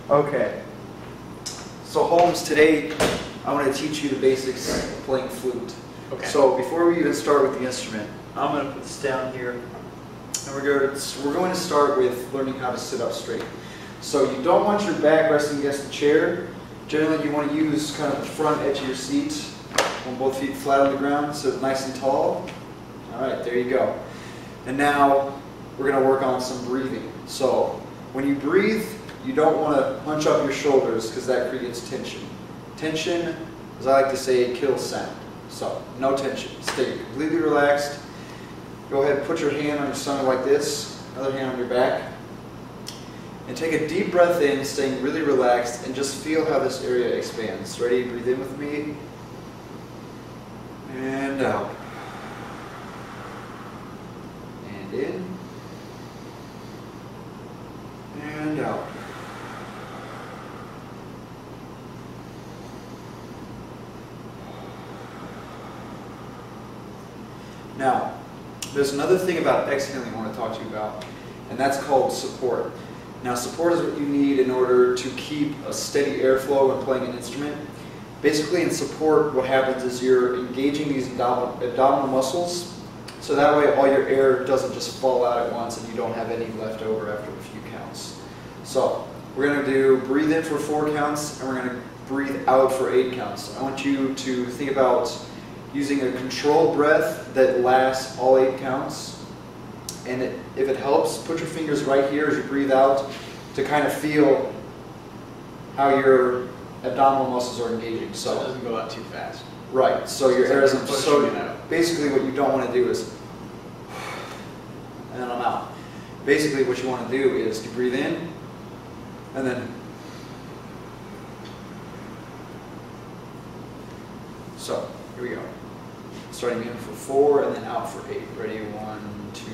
Okay. So Holmes, today I want to teach you the basics of playing flute. Okay. So before we even start with the instrument, I'm going to put this down here, and we're going to start with learning how to sit up straight. So you don't want your back resting against the chair. Generally, you want to use kind of the front edge of your seat, on both feet flat on the ground, so it's nice and tall. All right, there you go. And now we're going to work on some breathing. So when you breathe, you don't want to hunch up your shoulders because that creates tension. Tension, as I like to say, kills sound. So no tension. Stay completely relaxed. Go ahead and put your hand on your stomach like this, other hand on your back. And take a deep breath in, staying really relaxed, and just feel how this area expands. Ready? Breathe in with me. And out. And in. And out. Now, there's another thing about exhaling I want to talk to you about, and that's called support. Now, support is what you need in order to keep a steady airflow when playing an instrument. Basically, in support, what happens is you're engaging these abdominal muscles, so that way all your air doesn't just fall out at once and you don't have any left over after a few counts. So, we're going to do breathe in for 4 counts, and we're going to breathe out for 8 counts. I want you to think about using a controlled breath that lasts all 8 counts. And if it helps, put your fingers right here as you breathe out to kind of feel how your abdominal muscles are engaging. So it doesn't go out too fast. Right. So your air isn't. So out. Basically, what you don't want to do is, and then I'm out. Basically, what you want to do is to breathe in, and then. So here we go. Starting in for 4 and then out for 8. Ready? 1, 2,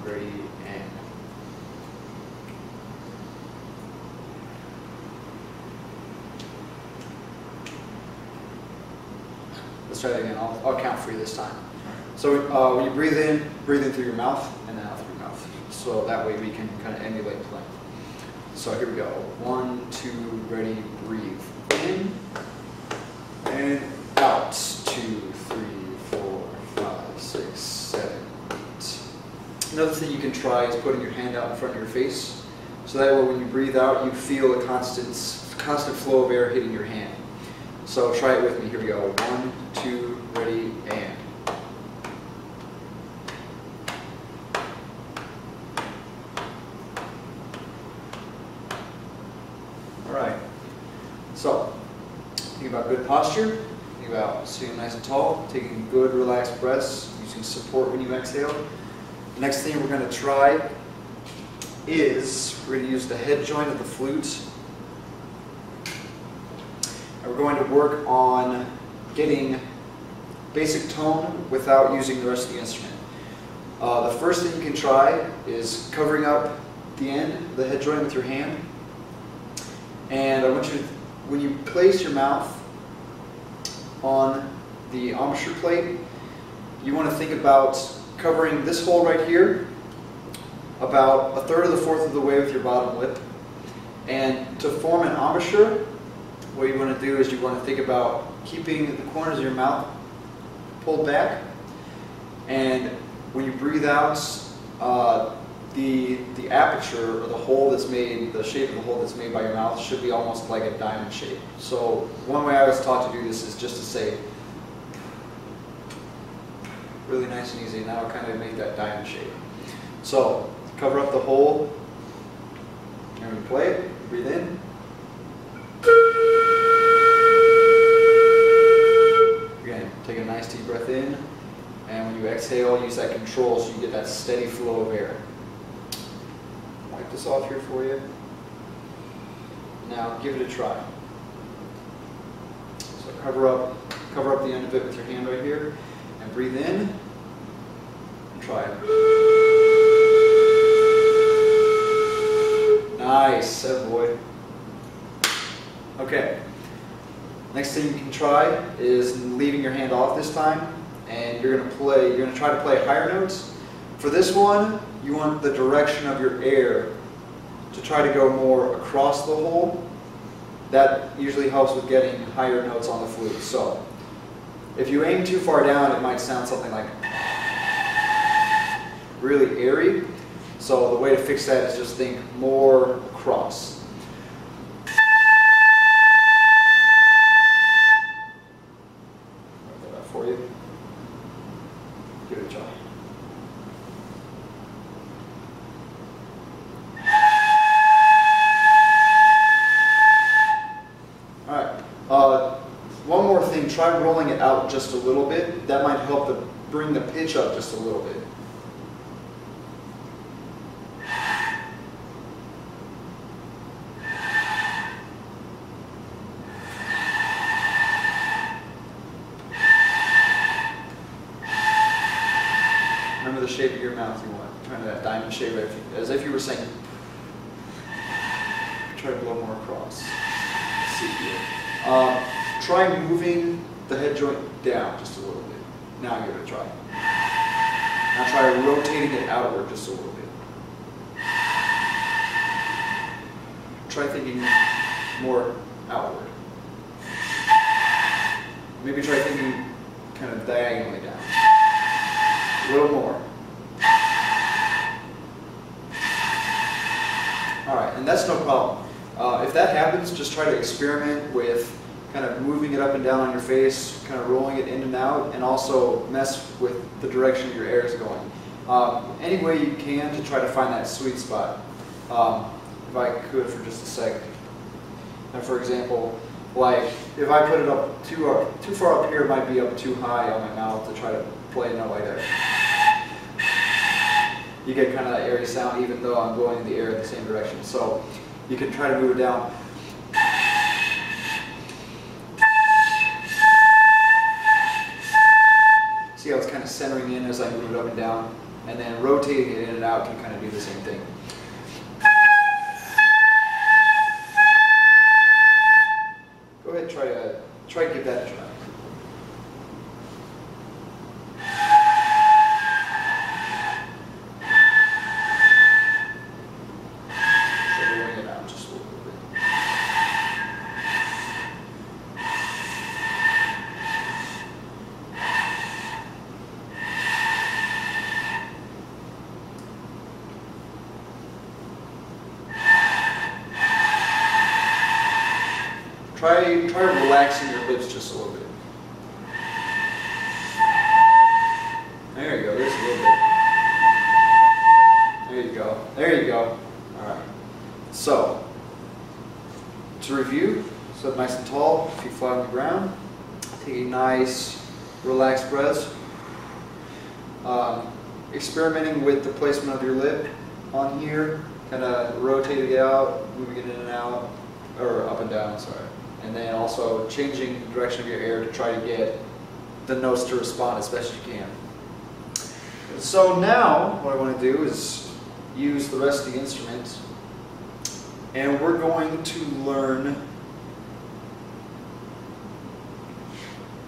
ready, and. Let's try that again. I'll count for you this time. So when you breathe in through your mouth and then out through your mouth. So that way we can kind of emulate playing. So here we go. 1, 2, ready, breathe in and out. 2, 3, 4, 5, 6, 7, 8. Another thing you can try is putting your hand out in front of your face. So that way when you breathe out, you feel a constant flow of air hitting your hand. So try it with me. Here we go. 1, 2, ready, and. All right. So think about good posture. Think about sitting nice and tall, taking good relaxed breaths, using support when you exhale. The next thing we're going to try is we're going to use the head joint of the flute. And we're going to work on getting basic tone without using the rest of the instrument. The first thing you can try is covering up the end, the head joint with your hand. And I want you to, when you place your mouth on the embouchure plate, you want to think about covering this hole right here about 1/3 to 1/4 of the way with your bottom lip. And to form an embouchure, what you want to do is you want to think about keeping the corners of your mouth pulled back. And when you breathe out, the aperture or the hole that's made, the shape of the hole that's made by your mouth should be almost like a diamond shape. So one way I was taught to do this is just to say really nice and easy, and that'll kind of make that diamond shape. So cover up the hole, and we play it, breathe in. Again, take a nice deep breath in, and when you exhale, use that control so you get that steady flow of air. Wipe this off here for you. Now give it a try. So cover up the end of it with your hand right here, and breathe in, and try it. Nice, good boy. Okay. Next thing you can try is leaving your hand off this time, and you're going to try to play higher notes. For this one, you want the direction of your air to try to go more across the hole that usually helps with getting higher notes on the flute. So if you aim too far down, it might sound something like really airy. So the way to fix that is just think more across. Write that out for you. Give it a try. One more thing, try rolling it out just a little bit. That might help to bring the pitch up just a little bit. Remember the shape of your mouth you want. Try that diamond shape as if you were saying. Try to blow more across. Let's see here. Try moving the head joint down just a little bit. Now give it a try. Now try rotating it outward just a little bit. Try thinking more outward. Maybe try thinking kind of diagonally down. A little more. Alright, and that's no problem. If that happens, just try to experiment with kind of moving it up and down on your face, kind of rolling it in and out, and also mess with the direction your air is going. Any way you can to try to find that sweet spot. If I could for just a second. Now, for example, like if I put it up too far up here, it might be up too high on my mouth to try to play a note like that. You get kind of that airy sound even though I'm going in the air in the same direction. So you can try to move it down. See how it's kind of centering in as I move it up and down, and then rotating it in and out can kind of do the same thing. Go ahead, try to give that a try. Try relaxing your lips just a little bit. There you go, just a little bit. There you go, there you go. Alright, so, to review, sit up nice and tall, feet flat on the ground. Take a nice, relaxed breath. Experimenting with the placement of your lip on here, kind of rotating it out, moving it in and out, or up and down, sorry. And then also changing the direction of your air to try to get the notes to respond as best you can. So now what I want to do is use the rest of the instrument, and we're going to learn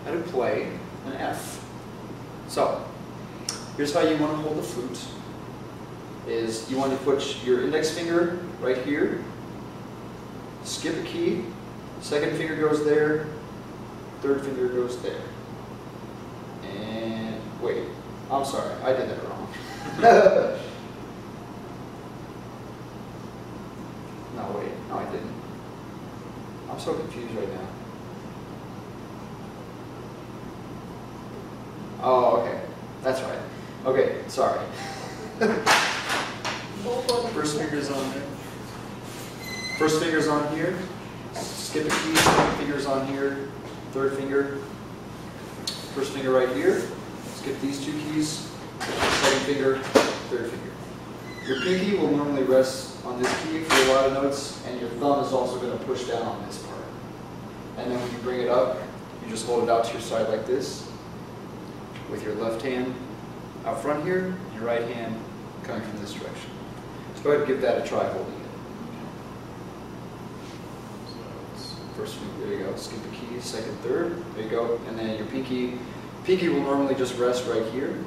how to play an F. So here's how you want to hold the flute. Is you want to put your index finger right here, skip a key, second finger goes there, third finger goes there. And wait, I'm sorry, I did that wrong. No, wait, no I didn't. I'm so confused right now. Oh, okay, that's right. Okay, sorry. First finger's on there. First finger's on here. Skip a key, second finger's on here. Third finger. First finger right here. Skip these two keys. Second finger, third finger. Your pinky will normally rest on this key for a lot of notes, and your thumb is also going to push down on this part. And then when you bring it up, you just hold it out to your side like this, with your left hand out front here, and your right hand coming from this direction. So go ahead and give that a try holding it. So first finger, there you go, skip the key, second, third, there you go, and then your pinky will normally just rest right here,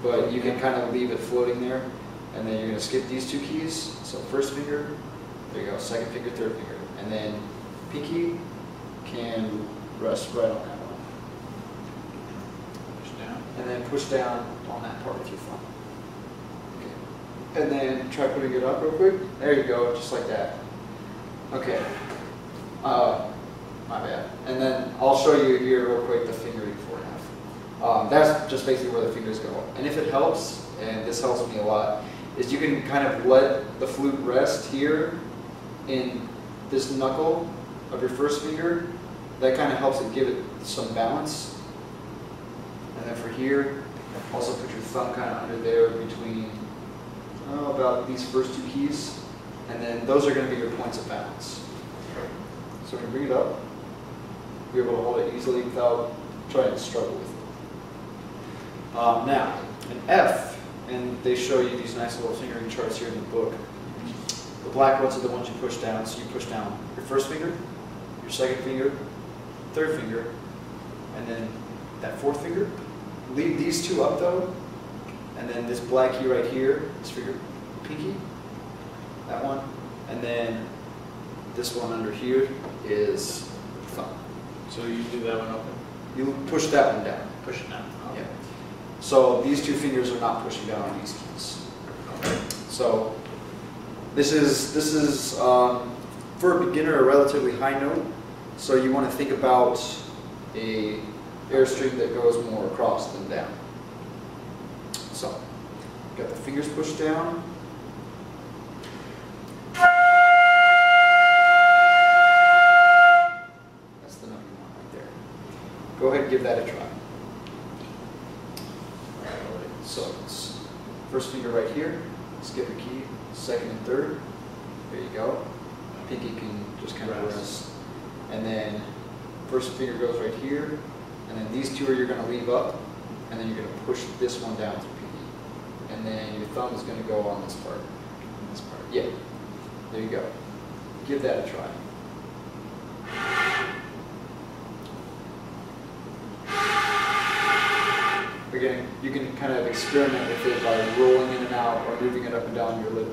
but you can kind of leave it floating there, and then you're going to skip these two keys, so first finger, there you go, second finger, third finger, and then pinky can rest right on that one. Push down. And then push down on that part with your thumb. Okay. And then try putting it up real quick. There you go, just like that. Okay. My bad. And then I'll show you here real quick the fingering before and after. That's just basically where the fingers go. And if it helps, and this helps me a lot, is you can kind of let the flute rest here in this knuckle of your first finger. That kind of helps it give it some balance. And then for here, also put your thumb kind of under there between about these first two keys. And then those are going to be your points of balance. So when you bring it up, you're able to hold it easily without trying to struggle with it. Now, an F, and they show you these nice little fingering charts here in the book. The black ones are the ones you push down, so you push down your first finger, your second finger, third finger, and then that fourth finger. Leave these two up though, and then this black key right here is for your pinky, that one, and then this one under here is thumb. So you do that one open? You push that one down. Push it down. Okay. Yeah. So these two fingers are not pushing down on these keys. Okay. So this is for a beginner a relatively high note. So you want to think about a airstream that goes more across than down. So got the fingers pushed down. That's the note you want right there. Go ahead and give that a try. So it's first finger right here, skip a key, second and third, there you go. Pinky can just kind of rest. And then first finger goes right here, and then these two are you're going to leave up, and then you're going to push this one down through pinky. And then your thumb is going to go on this part. This part. Yeah. There you go. Give that a try. Again, you can kind of experiment with it by rolling in and out or moving it up and down your lip.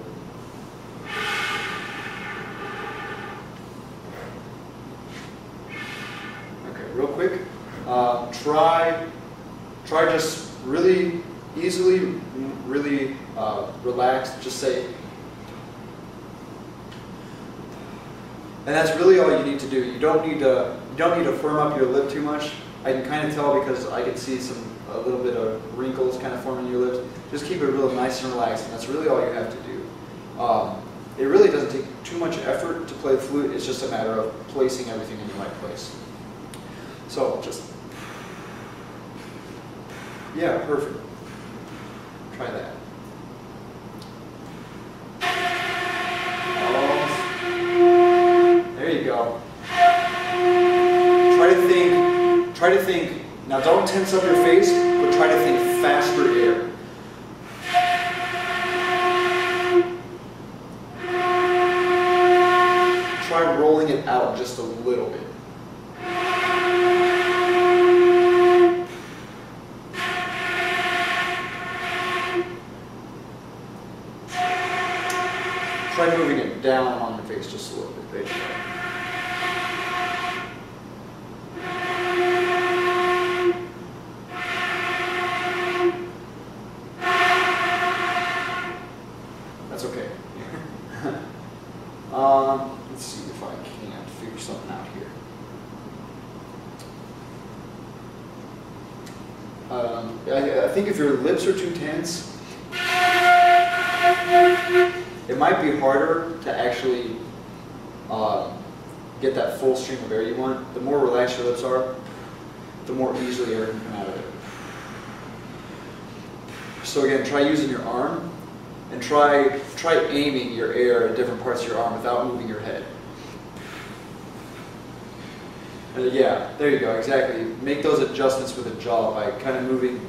Okay, real quick. Try just really easily, really relaxed. Just say, and that's really all you need to do. You don't need to firm up your lip too much. I can kind of tell because I can see a little bit of wrinkles kind of forming in your lips. Just keep it real nice and relaxed, and that's really all you have to do. It really doesn't take too much effort to play the flute. It's just a matter of placing everything in the right place. So just, yeah, perfect. Try that. There you go. Try to think, now don't tense up your face, but try to think faster air. Try rolling it out just a little bit. Try moving it down on your face just a little bit. There you go. That's okay. Let's see if I can figure something out here. I think if your lips are too tense, it might be harder to actually get that full stream of air you want. The more relaxed your lips are, the more easily air can come out of it. So again, try using your arm and try aiming your air at different parts of your arm without moving your head. And yeah, there you go, exactly. Make those adjustments with the jaw by kind of moving